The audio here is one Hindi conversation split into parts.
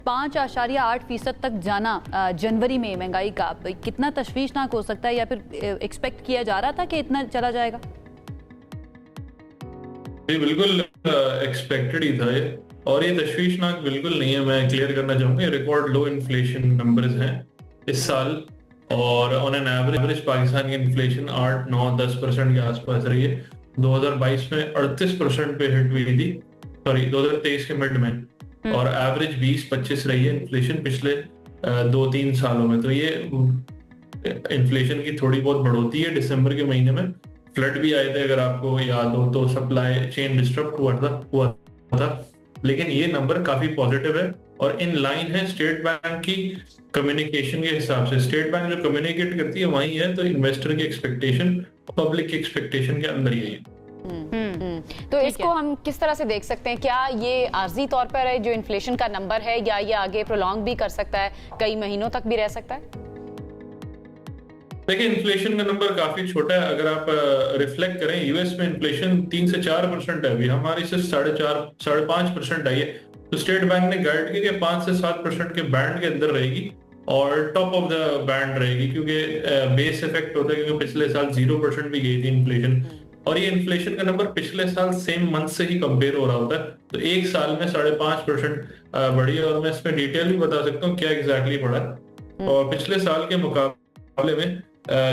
5.8% तक जाना जनवरी में महंगाई का कितना तशवीशनाक हो सकता है, या फिर एक्सपेक्ट किया जा रहा था कि इतना चला जाएगा? जी बिल्कुल एक्सपेक्टेड ही था ये, और ये तशवीशनाक बिल्कुल नहीं है। मैं क्लियर करना चाहूंगा, रिकॉर्ड लो इन्फ्लेशन नंबर्स हैं इस साल, और ऑन एन एवरेज पाकिस्तान की इन्फ्लेशन 8, 9, 10% के आसपास रही है। 2022 में 38% पे हिट हुई थी, सॉरी 2023 के मिड में, और एवरेज 20-25 रही है इन्फ्लेशन पिछले 2-3 सालों में। तो ये इन्फ्लेशन की थोड़ी बहुत बढ़ोतरी है। दिसंबर के महीने में फ्लड भी आए थे, अगर आपको याद हो तो, सप्लाई चेन डिस्टर्ब हुआ था, लेकिन ये नंबर काफी पॉजिटिव है और इन लाइन है स्टेट बैंक की कम्युनिकेशन के हिसाब से। स्टेट बैंक जो कम्युनिकेट करती है वही है, तो इन्वेस्टर की एक्सपेक्टेशन पब्लिक की एक्सपेक्टेशन के अंदर ही है। तो इसको हम किस तरह से देख सकते हैं? क्या ये आर्जी तौर पर है जो इन्फ्लेशन का नंबर है, या ये आगे प्रोलॉन्ग भी कर सकता है, कई महीनों तक भी रह सकता है? देखिए, इन्फ्लेशन का नंबर काफी छोटा है। अगर आप रिफ्लेक्ट करें, यूएस में इन्फ्लेशन 3 से 4% है अभी, हमारी सिर्फ 4.5-5% आई है। तो स्टेट बैंक ने गाइड किया कि 5 से 7% के बैंड के अंदर रहेगी और टॉप ऑफ द बैंड रहेगी, क्योंकि बेस इफेक्ट होता है, क्योंकि पिछले साल 0% भी गई थी इन्फ्लेशन, और ये इन्फ्लेशन का नंबर पिछले साल सेम मंथ से ही कंपेयर हो रहा होता है। तो एक साल में 5.5% बढ़ी है, और मैं इसमें डिटेल भी बता सकता हूँ क्या एग्जैक्टली बढ़ा है। और पिछले साल के मुकाबले में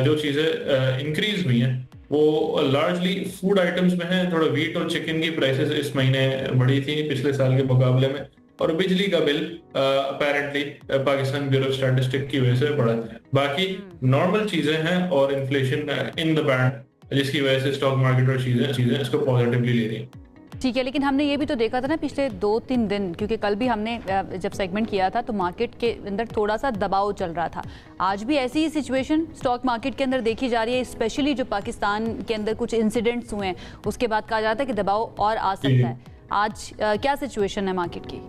जो चीजें इंक्रीज हुई हैं वो लार्जली फूड आइटम्स में है। थोड़ा वीट और चिकन की प्राइसेस इस महीने बढ़ी थी पिछले साल के मुकाबले में, और बिजली का bill apparently Pakistan bureau statistic की वजह से बढ़ा है। बाकी नॉर्मल चीजें हैं और इन्फ्लेशन इन द बैंड, जिसकी वजह से स्टॉक मार्केट और चीजें इसको पॉजिटिवली ले रही है। ठीक है, लेकिन हमने ये भी तो देखा था ना पिछले 2-3 दिन, क्योंकि कल भी हमने जब सेगमेंट किया था तो मार्केट के अंदर थोड़ा सा दबाव चल रहा था। आज भी ऐसी ही सिचुएशन स्टॉक मार्केट के अंदर देखी जा रही है, स्पेशली जो पाकिस्तान के अंदर कुछ इंसिडेंट्स हुए हैं उसके बाद कहा जाता है कि दबाव और आ सकता है। आज क्या सिचुएशन है मार्केट की?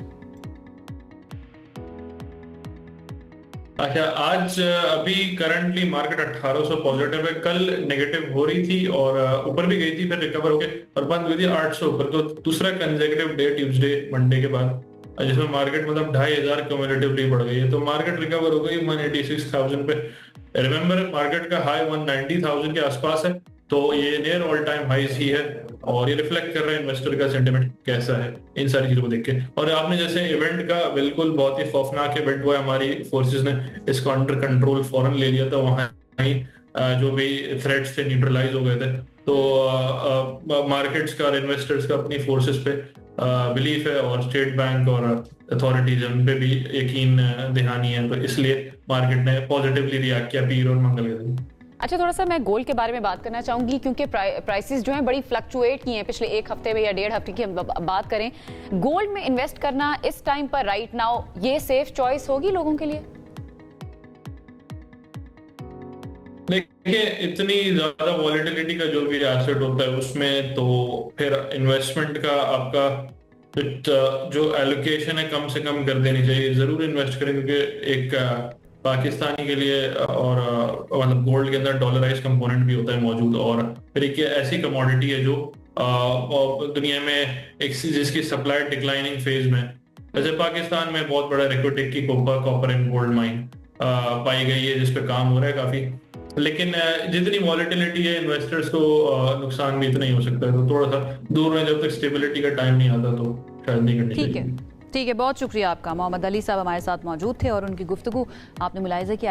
अच्छा, आज अभी करंटली मार्केट 1800 पॉजिटिव है। कल नेगेटिव हो रही थी और ऊपर भी गई थी, फिर रिकवर होके और बंद हुई थी 800 ऊपर। तो दूसरा कंसेक्यूटिव डे ट्यूसडे मंडे के बाद, जिसमें मार्केट मतलब 2500 क्यूमुलेटिवली बढ़ गई है। तो मार्केट रिकवर हो गई 186,000 पे। रिमेंबर, मार्केट का हाई 190,000 के आसपास है, तो ये नियर ऑल टाइम हाईज ही है, और ये रिफ्लेक्ट कर रहा है इन्वेस्टर का सेंटिमेंट कैसा है इन सारी चीजों को देख के। और आपने जैसे इवेंट का, बिल्कुल बहुत ही खौफनाक इवेंट हुआ है, हमारी फोर्सेस ने इसको अंडर कंट्रोल फौरन ले लिया था। वहां ही जो भी थ्रेट्स थे न्यूट्रलाइज हो गए थे। तो मार्केट्स का और इन्वेस्टर्स का अपनी फोर्सेस पे बिलीफ है, और स्टेट बैंक और अथॉरिटीज उन पे भी यकीन दहानी है, तो इसलिए मार्केट ने पॉजिटिवली रिएक्ट किया पीर और मंगल के दिन। अच्छा, थोड़ा सा मैं गोल्ड के बारे में बात करना चाहूंगी, क्योंकि प्राइसेस जो हैं बड़ी फ्लक्चुएट की हैं पिछले एक हफ्ते में या 1.5 हफ्ते की हम बात करें। गोल्ड में इन्वेस्ट करना इस टाइम पर राइट नाउ ये सेफ चॉइस होगी लोगों के लिए? देखिए, इतनी ज्यादा वॉलेटिलिटी का जो भी एसेट होता है उसमें तो फिर इन्वेस्टमेंट का आपका जो एलोकेशन है कम से कम कर देनी चाहिए। जरूर इन्वेस्ट करें, क्योंकि एक पाकिस्तानी के लिए और मतलब गोल्ड के अंदर डॉलराइज कंपोनेंट भी होता है मौजूद, और फिर एक ऐसी कमोडिटी है जो दुनिया में एक जिसकी सप्लाई डिक्लाइनिंग फेज में। जैसे पाकिस्तान में बहुत बड़ा रिकोटिक की कॉपर एंड गोल्ड माइन पाई गई है, जिसपे काम हो रहा है काफी, लेकिन जितनी वॉलेटिलिटी है इन्वेस्टर्स को नुकसान भी इतना ही हो सकता है। तो थोड़ा सा दूर में, जब तक स्टेबिलिटी का टाइम नहीं आता तो शायद नहीं करनी चाहिए। ठीक है, बहुत शुक्रिया आपका। मोहम्मद अली साहब हमारे साथ मौजूद थे और उनकी गुफ्तगू आपने मुलाहिजा किया।